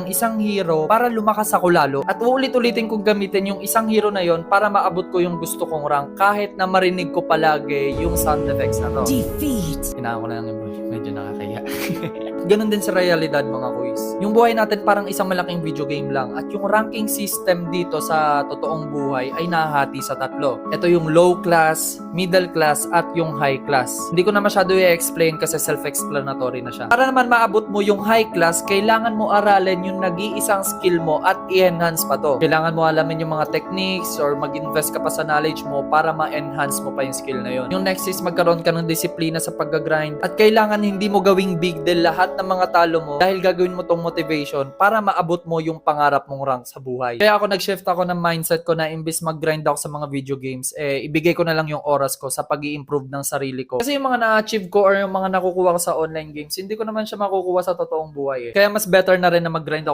isang hero para lumakas ako lalo at uulit-ulitin kong gamitin yung isang hero na yon para maabot ko yung gusto kong rank kahit na marinig ko palagi yung sound effects na to. Defeat. Kailangan ko na lang yung medyo nakakaya. Ganon din sa realidad mga kuys. Yung buhay natin parang isang malaking video game lang at yung ranking system dito sa totoong buhay ay nahahati sa tatlo. Ito yung low class, middle class at yung high class. Hindi ko na masyado i-explain kasi self-explanatory na siya. Para naman maabot mo yung high class, kailangan mo aralin yung nag-iisang skill mo at i-enhance pa to. Kailangan mo alamin yung mga techniques or mag-invest ka pa sa knowledge mo para ma-enhance mo pa yung skill na yun. Yung next is magkaroon ka ng disiplina sa pag-grind at kailangan hindi mo gawing big deal lahat ng mga talo mo dahil gagawin mo tong motivation para maabot mo yung pangarap mong rank sa buhay. Kaya ako nag-shift ako ng mindset ko na imbis mag-grind ako sa mga video games, ibigay ko na lang yung oras ko sa pag-i-improve ng sarili ko. Kasi yung mga na-achieve ko or yung mga nakukuha ko sa online games, hindi ko naman siya makukuha sa totoong buhay. Kaya mas better na rin na mag-grind ako